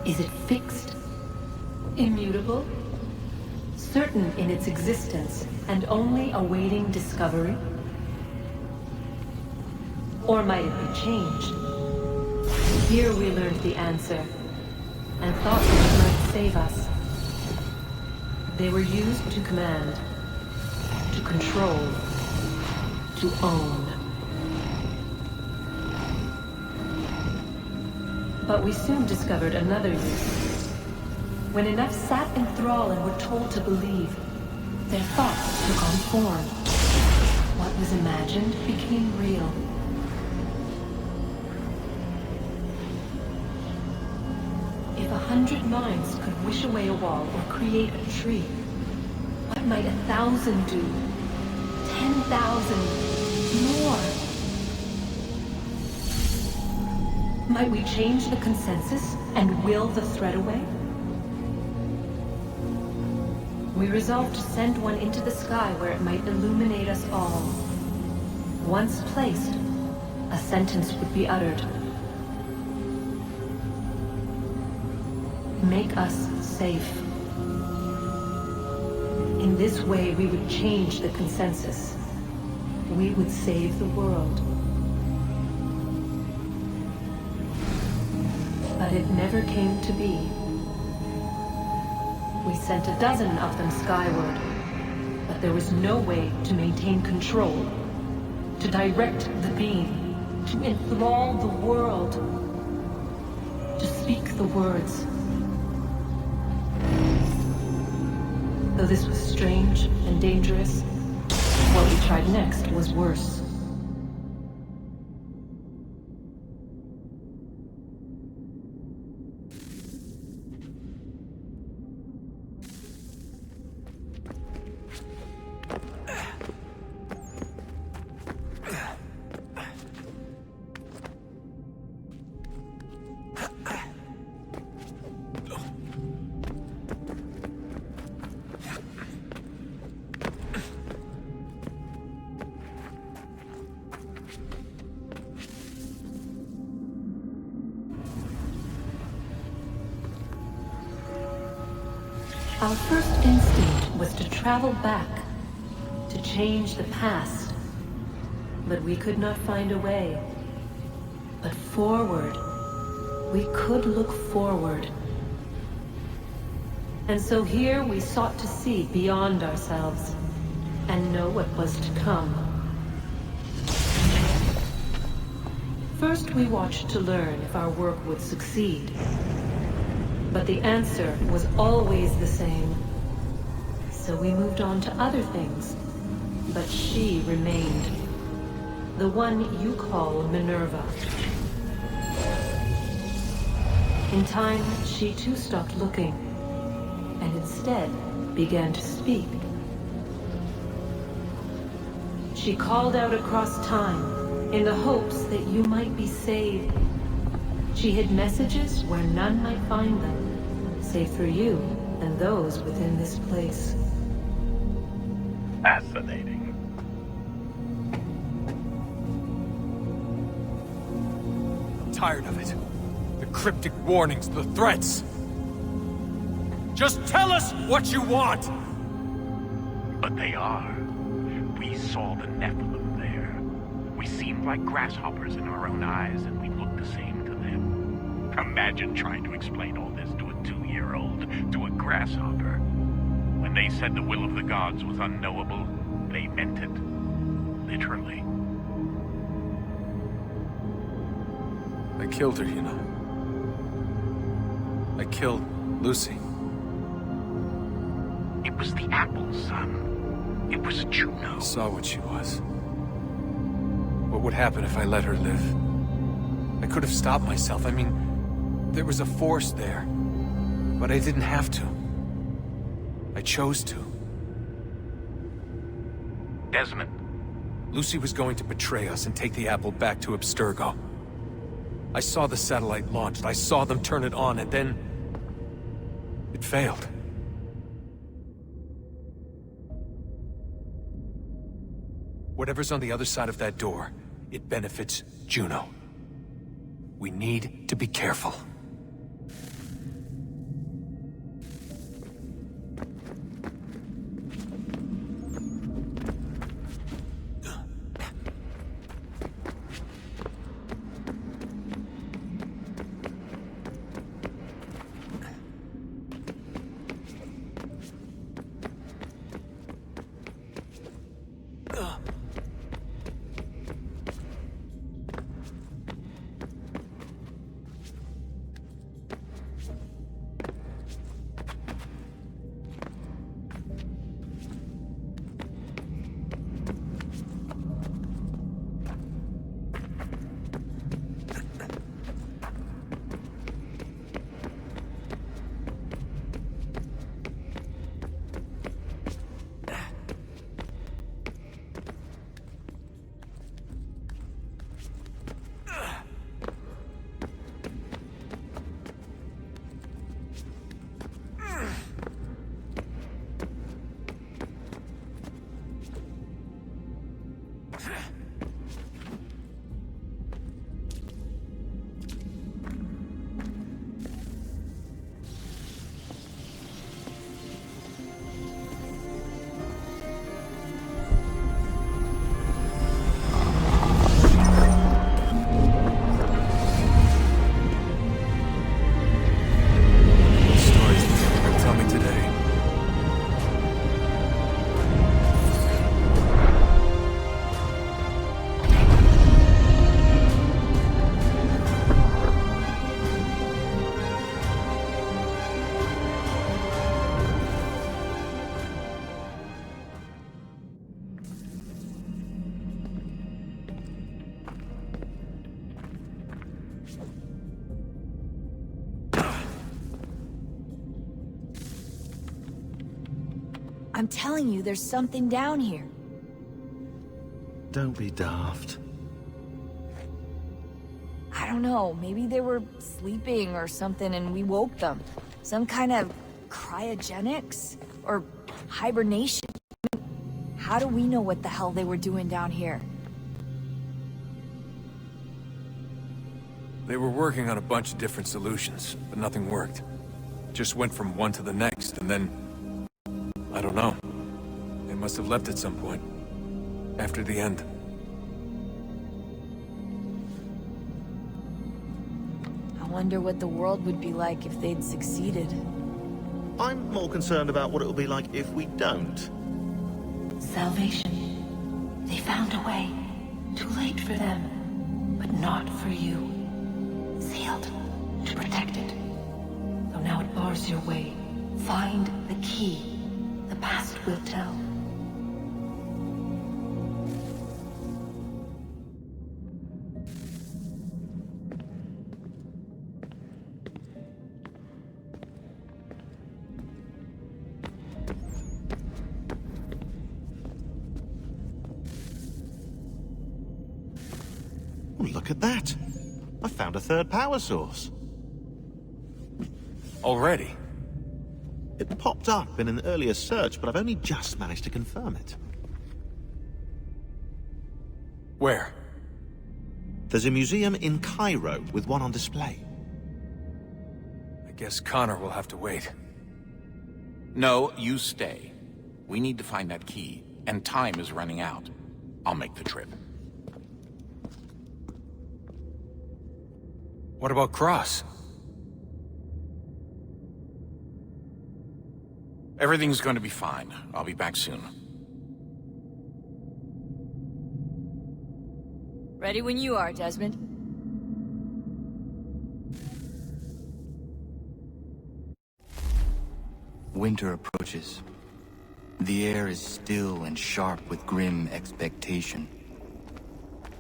Is it fixed? Immutable? Certain in its existence and only awaiting discovery? Or might it be changed? Here we learned the answer, and thought that it might save us. They were used to command, to control, to own. But we soon discovered another use. When enough sat in thrall and were told to believe, their thoughts took on form. What was imagined became real. If 100 minds could wish away a wall or create a tree, what might 1,000 do? 10,000 more? Might we change the consensus and will the thread away? We resolved to send one into the sky where it might illuminate us all. Once placed, a sentence would be uttered. Make us safe. In this way, we would change the consensus. We would save the world. But it never came to be. We sent a dozen of them skyward, but there was no way to maintain control, to direct the beam, to enthrall the world, to speak the words. Though this was strange and dangerous, what we tried next was worse. Our first instinct was to travel back, to change the past. But we could not find a way. But forward, we could look forward. And so here we sought to see beyond ourselves, and know what was to come. First we watched to learn if our work would succeed. But the answer was always the same. So we moved on to other things. But she remained. The one you call Minerva. In time, she too stopped looking, and instead began to speak. She called out across time, in the hopes that you might be saved. She hid messages where none might find them, save for you and those within this place. Fascinating. I'm tired of it. The cryptic warnings, the threats. Just tell us what you want! But they are. We saw the Nephilim there. We seemed like grasshoppers in our own eyes, and we looked the same to them. Imagine trying to explain all this to a 2-year-old, to a grasshopper. When they said the will of the gods was unknowable, they meant it. Literally. I killed her, you know. I killed Lucy. It was the apple, son. It was Juno. I saw what she was. What would happen if I let her live? I could have stopped myself. I mean, there was a force there. But I didn't have to. I chose to. Desmond. Lucy was going to betray us and take the apple back to Abstergo. I saw the satellite launched. I saw them turn it on, and then... it failed. Whatever's on the other side of that door, it benefits Juno. We need to be careful. I'm telling you, there's something down here. Don't be daft. I don't know, maybe they were sleeping or something and we woke them. Some kind of cryogenics? Or hibernation? How do we know what the hell they were doing down here? They were working on a bunch of different solutions, but nothing worked. Just went from one to the next, and then... I don't know. They must have left at some point. After the end. I wonder what the world would be like if they'd succeeded. I'm more concerned about what it'll be like if we don't. Salvation. They found a way. Too late for them, but not for you. Sealed to protect it. Though now it bars your way. Find the key. The past will tell. Oh, look at that. I found a third power source. Already? It popped up in an earlier search, but I've only just managed to confirm it. Where? There's a museum in Cairo with one on display. I guess Connor will have to wait. No, you stay. We need to find that key, and time is running out. I'll make the trip. What about Cross? Everything's going to be fine. I'll be back soon. Ready when you are, Desmond. Winter approaches. The air is still and sharp with grim expectation.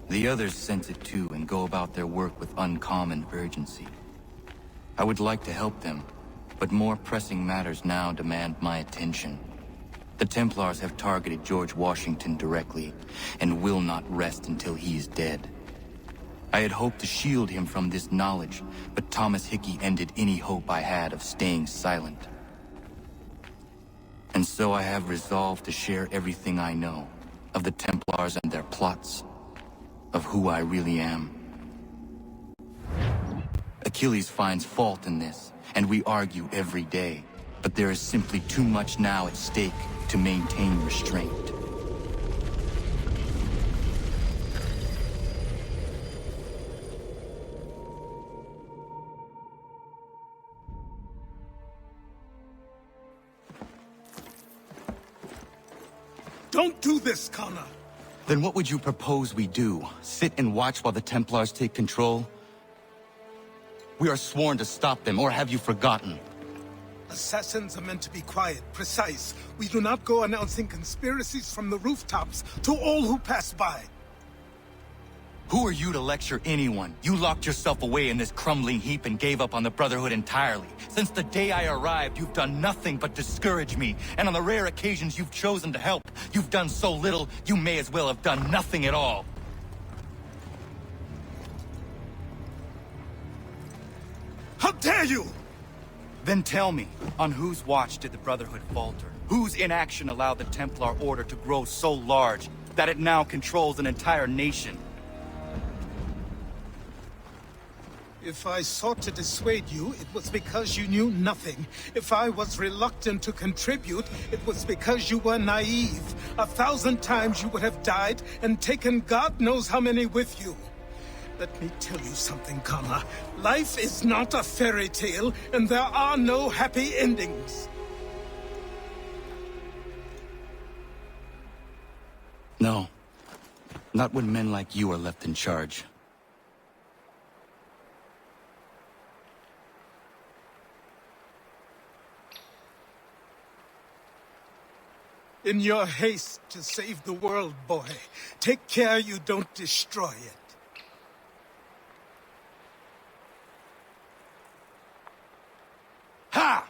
The others sense it too and go about their work with uncommon urgency. I would like to help them, but more pressing matters now demand my attention. The Templars have targeted George Washington directly, and will not rest until he is dead. I had hoped to shield him from this knowledge, but Thomas Hickey ended any hope I had of staying silent. And so I have resolved to share everything I know, of the Templars and their plots, of who I really am. Achilles finds fault in this, and we argue every day, but there is simply too much now at stake to maintain restraint. Don't do this, Connor! Then what would you propose we do? Sit and watch while the Templars take control? We are sworn to stop them, or have you forgotten? Assassins are meant to be quiet, precise. We do not go announcing conspiracies from the rooftops to all who pass by. Who are you to lecture anyone? You locked yourself away in this crumbling heap and gave up on the Brotherhood entirely. Since the day I arrived, you've done nothing but discourage me. And on the rare occasions you've chosen to help, you've done so little, you may as well have done nothing at all. How dare you! Then tell me, on whose watch did the Brotherhood falter? Whose inaction allowed the Templar Order to grow so large that it now controls an entire nation? If I sought to dissuade you, it was because you knew nothing. If I was reluctant to contribute, it was because you were naive. 1,000 times you would have died and taken God knows how many with you. Let me tell you something, Connor. Life is not a fairy tale, and there are no happy endings. No. Not when men like you are left in charge. In your haste to save the world, boy, take care you don't destroy it. Ha!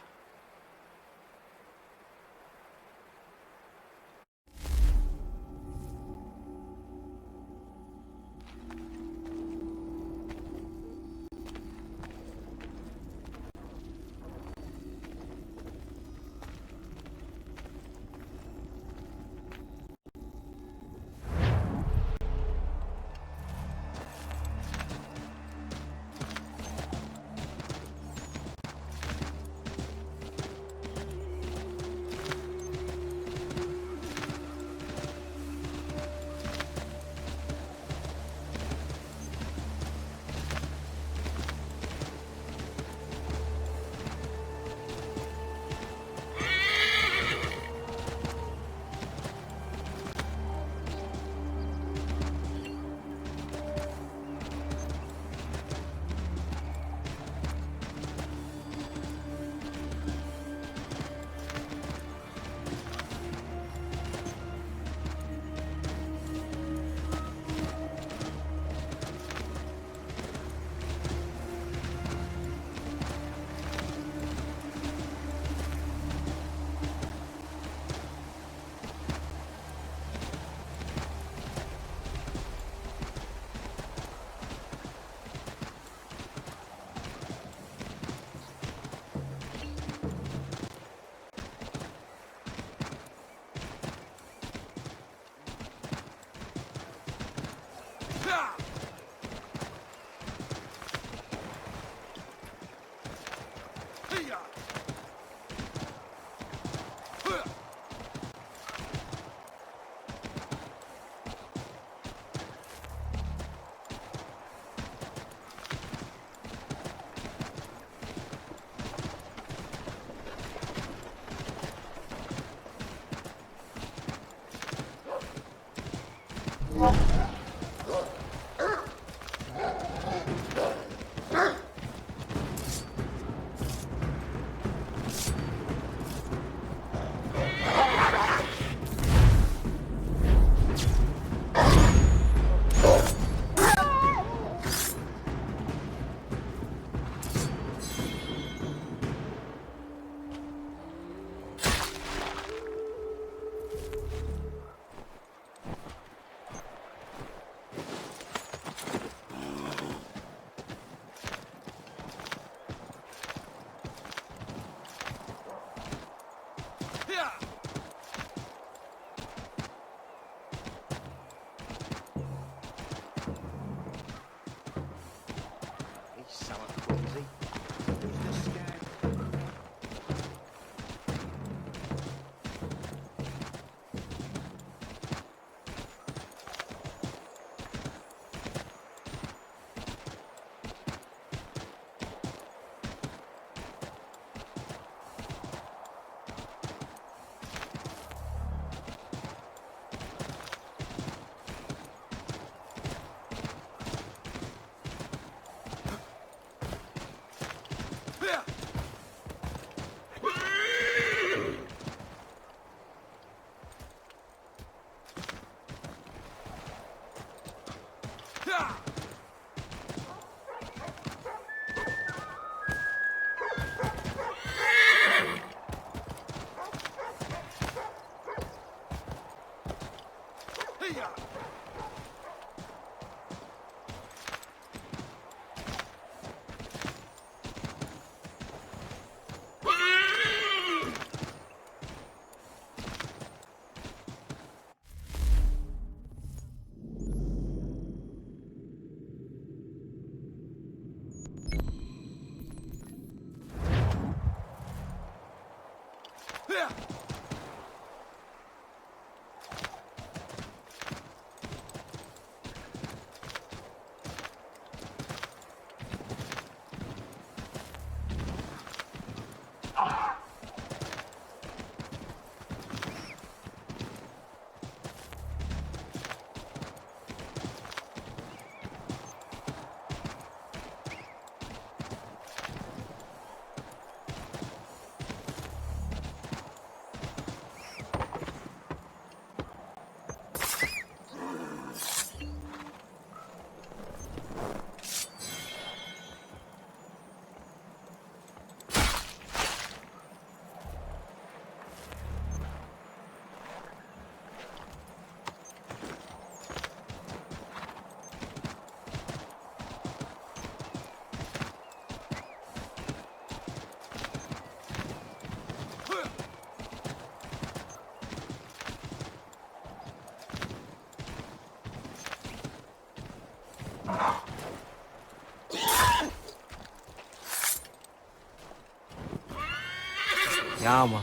Ja, Mann.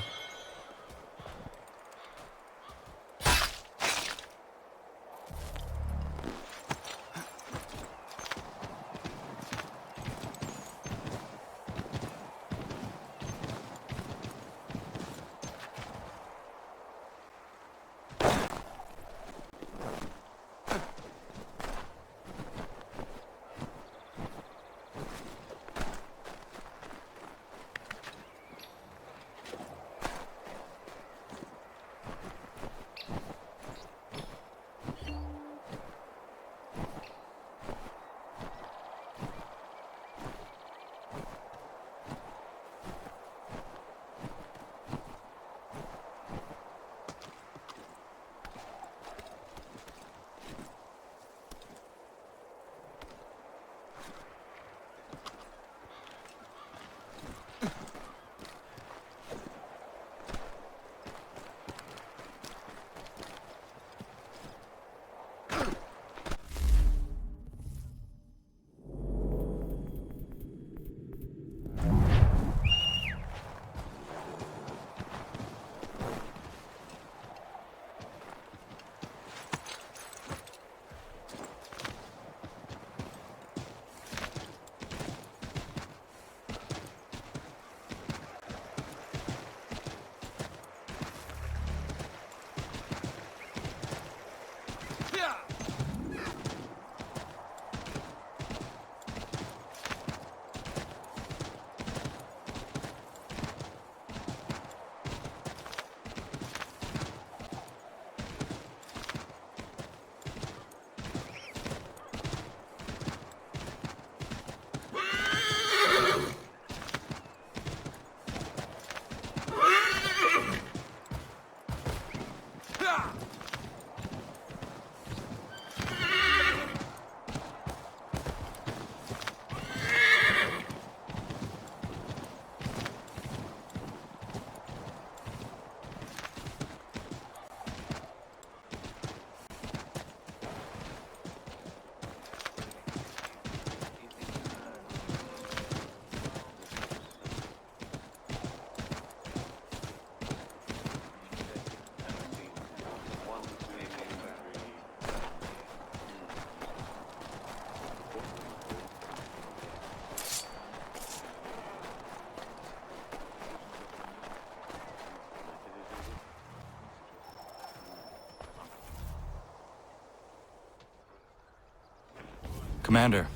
Commander,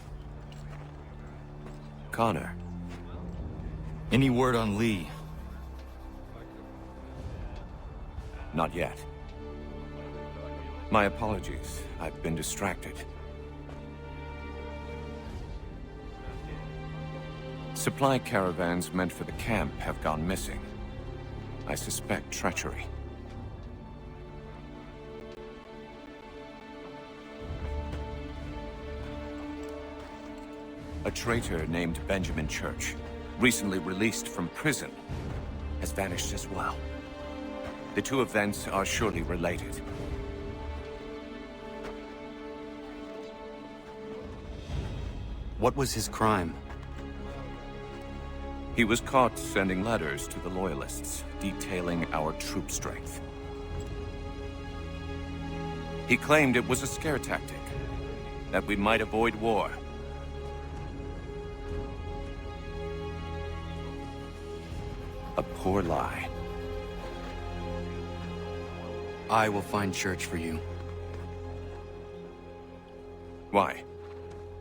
Connor. any word on Lee? Not yet. My apologies. I've been distracted. Supply caravans meant for the camp have gone missing. I suspect treachery. A traitor named Benjamin Church, recently released from prison, has vanished as well. The two events are surely related. What was his crime? He was caught sending letters to the Loyalists, detailing our troop strength. He claimed it was a scare tactic, that we might avoid war. A poor lie. I will find Church for you. Why?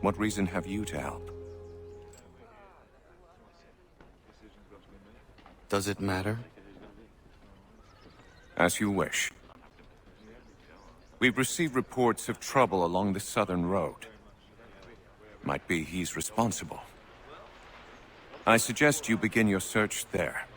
What reason have you to help? Does it matter? As you wish. We've received reports of trouble along the southern road. Might be he's responsible. I suggest you begin your search there.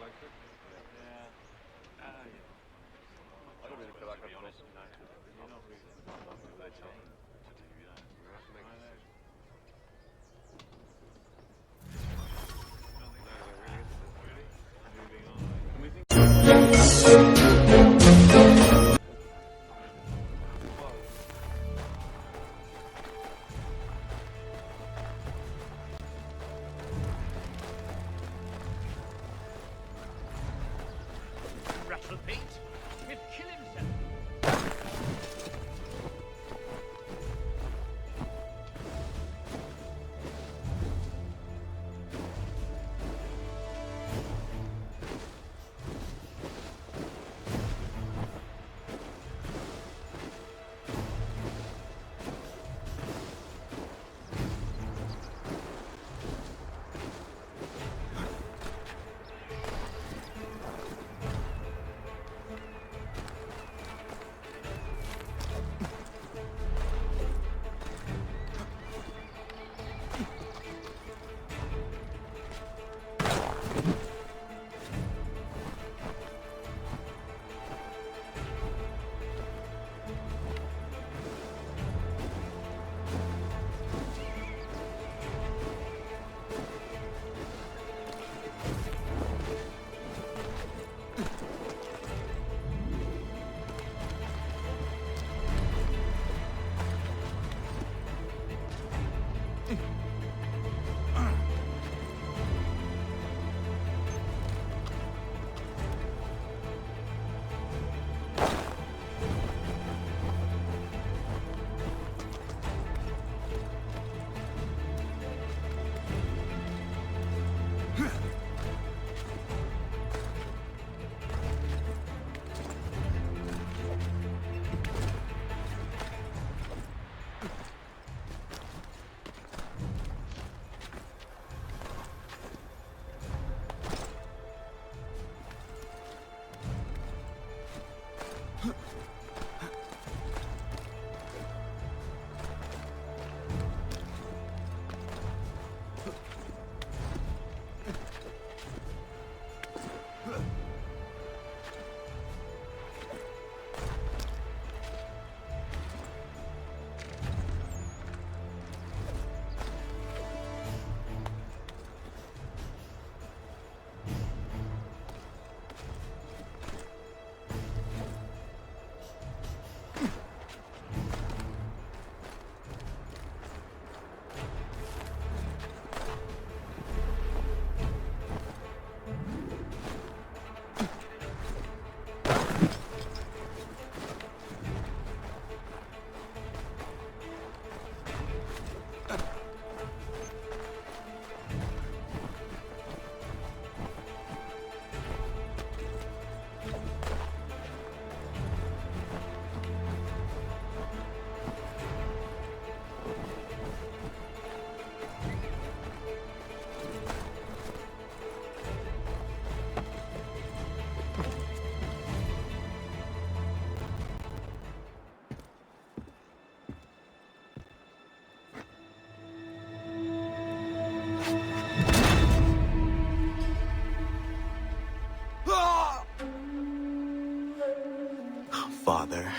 Father.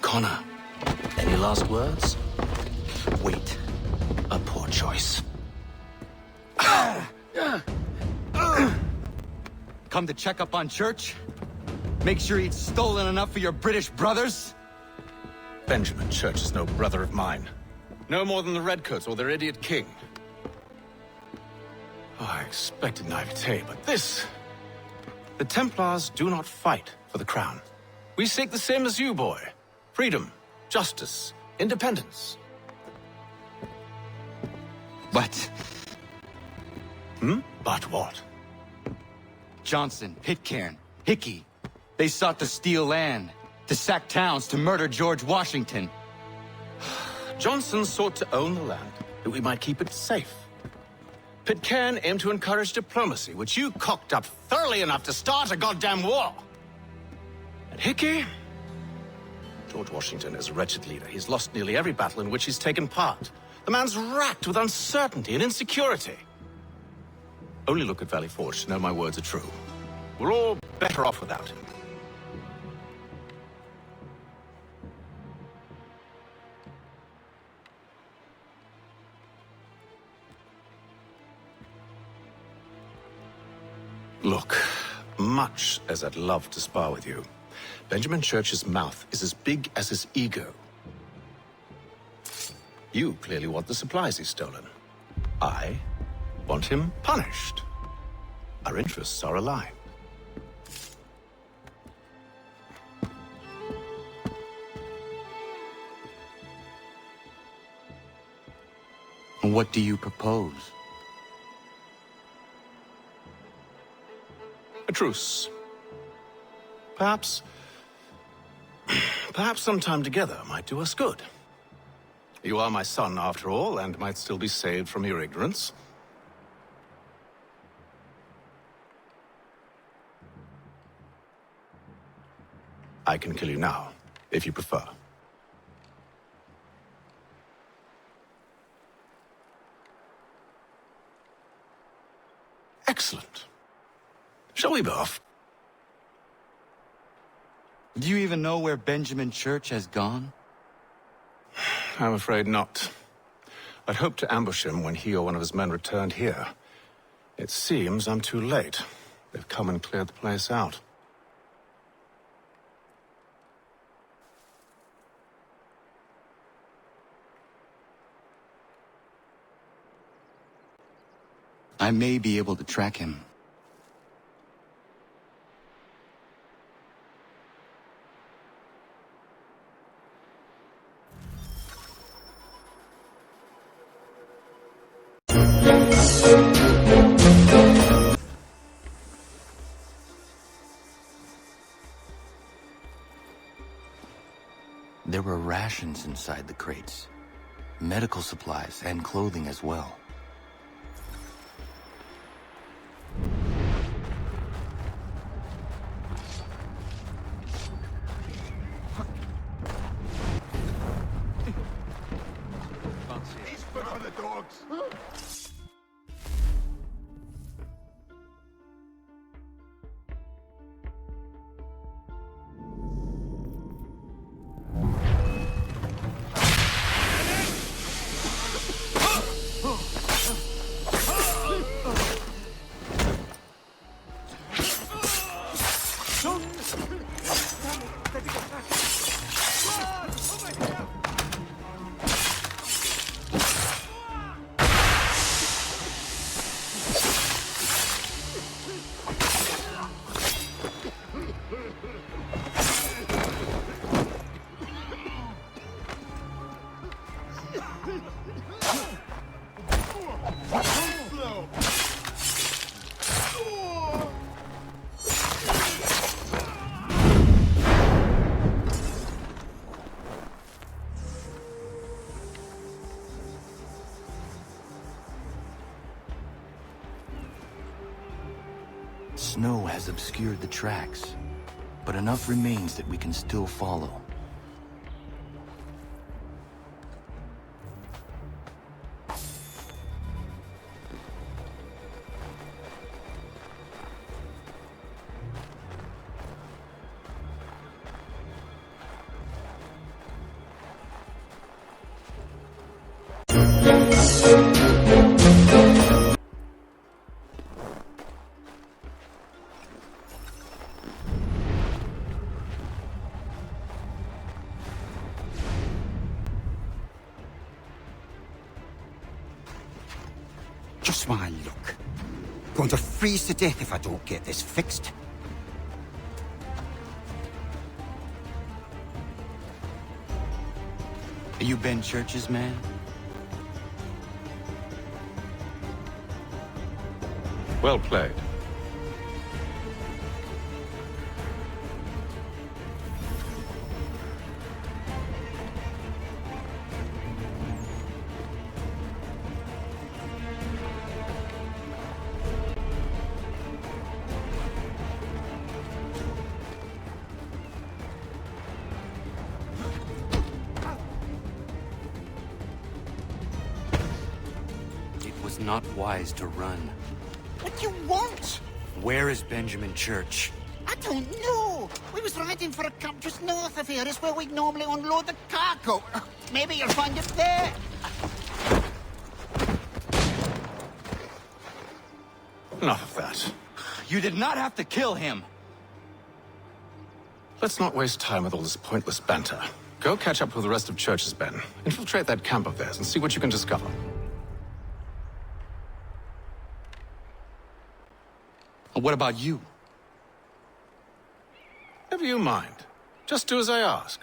Connor, any last words? Wait. A poor choice. Come to check up on Church? Make sure he'd stolen enough for your British brothers? Benjamin Church is no brother of mine. No more than the Redcoats or their idiot king. Oh, I expected naivete, but this... The Templars do not fight for the crown. We seek the same as you, boy. Freedom, justice, independence. But... But what? Johnson, Pitcairn, Hickey, they sought to steal land, to sack towns, to murder George Washington. Johnson sought to own the land, that we might keep it safe. Pitcairn aimed to encourage diplomacy, which you cocked up thoroughly enough to start a goddamn war. And Hickey? George Washington is a wretched leader. He's lost nearly every battle in which he's taken part. The man's racked with uncertainty and insecurity. Only look at Valley Forge to know my words are true. We're all better off without him. Look, much as I'd love to spar with you, Benjamin Church's mouth is as big as his ego. You clearly want the supplies he's stolen. I want him punished. Our interests are aligned. What do you propose? A truce. Perhaps some time together might do us good. You are my son, after all, and might still be saved from your ignorance. I can kill you now, if you prefer. Excellent. Shall we both? Do you even know where Benjamin Church has gone? I'm afraid not. I'd hoped to ambush him when he or one of his men returned here. It seems I'm too late. They've come and cleared the place out. I may be able to track him. There were rations inside the crates, medical supplies and clothing as well. Snow has obscured the tracks, but enough remains that we can still follow. Just my luck. Going to freeze to death if I don't get this fixed. Are you Ben Church's man? Well played. It was not wise to run. What do you want? Where is Benjamin Church? I don't know. We was riding for a camp just north of here. It's where we'd normally unload the cargo. Maybe you'll find it there. Enough of that. You did not have to kill him! Let's not waste time with all this pointless banter. Go catch up with the rest of Church's men. Infiltrate that camp of theirs and see what you can discover. What about you? Never you mind. Just do as I ask.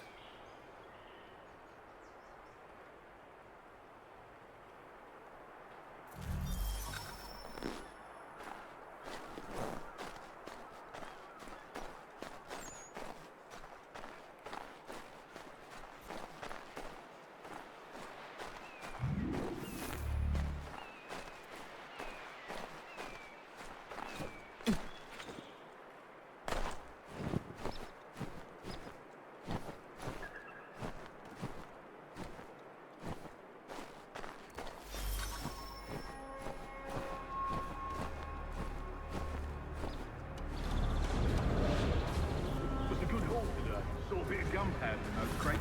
Gunpowder in those crates.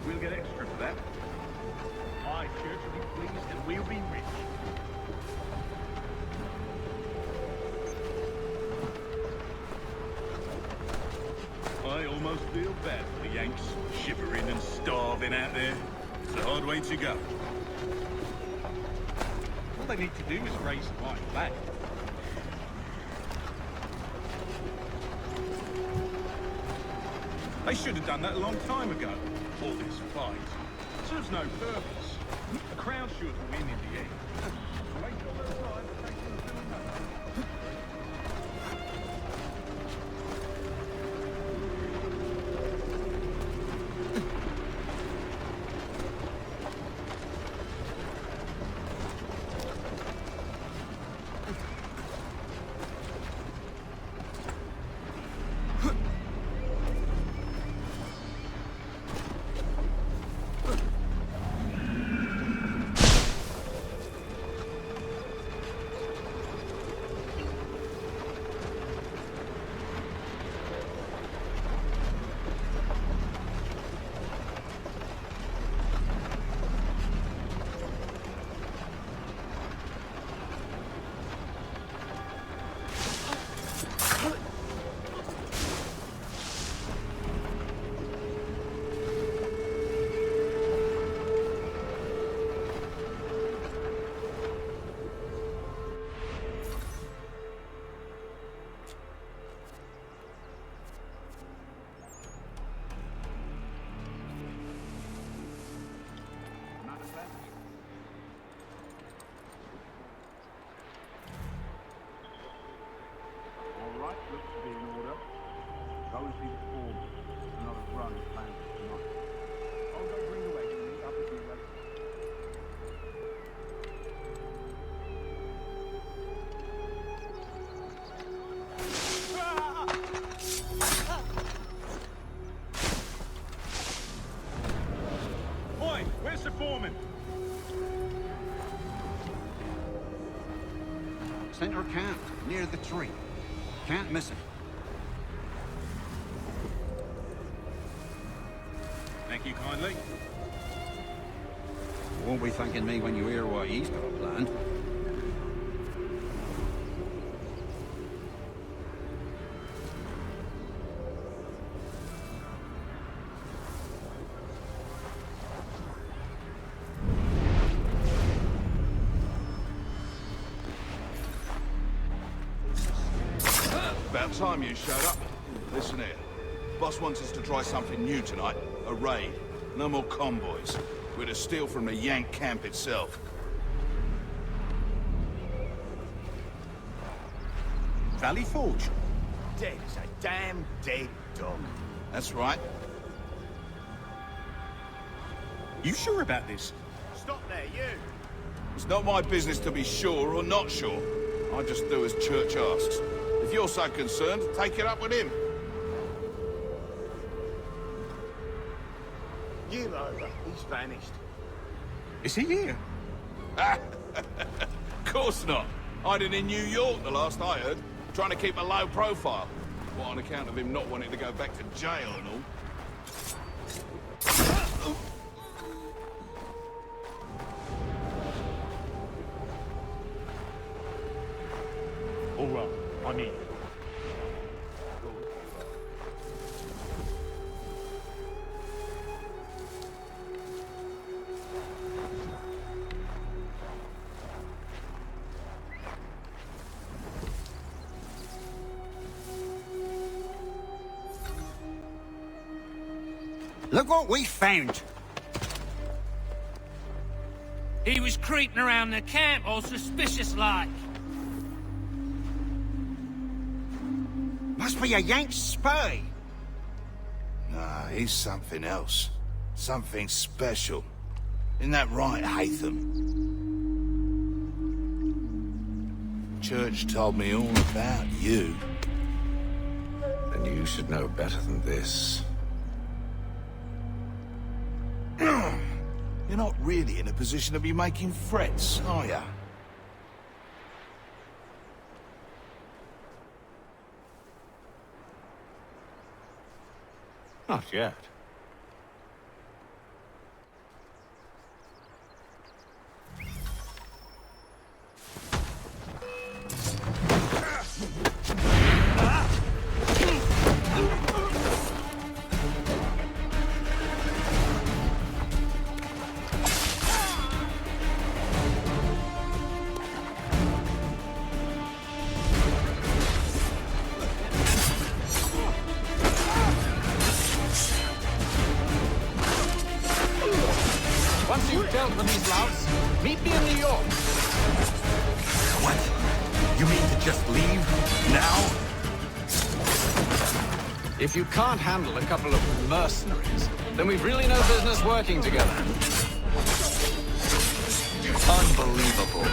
We'll get extra for that. My church will be pleased and we'll be rich. I almost feel bad for the Yanks, shivering and starving out there. It's a hard way to go. All they need to do is raise the white flag. They should have done that a long time ago. All this fight serves no purpose. The crowd should win in the end. Wait till the side takes them to another. Looks to be in order. Go and see the foreman. Another run planned for tonight. I'll go bring the wagon and meet up with you later. Oi, where's the foreman? Center camp, near the tree. Can't miss it. Thank you kindly. Won't be thanking me when you hear what he's got planned. About time you showed up. Listen here. Boss wants us to try something new tonight. A raid. No more convoys. We're to steal from the Yank camp itself. Valley Forge. Dead as a damn dead dog. That's right. You sure about this? Stop there, you! It's not my business to be sure or not sure. I just do as Church asks. If you're so concerned, take it up with him. You over. He's vanished. Is he here? Course not. Hiding in New York, the last I heard. Trying to keep a low profile. What, on account of him not wanting to go back to jail and all? All right, I'm in. Look what we found. He was creeping around the camp all suspicious-like. Must be a Yank spy. Nah, he's something else. Something special. Isn't that right, Hatham? Church told me all about you. Then you should know better than this. You're not really in a position to be making threats, are ya? Not yet. Once you've dealt with these louts, meet me in New York. What? You mean to just leave? Now? If you can't handle a couple of mercenaries, then we've really no business working together. Unbelievable.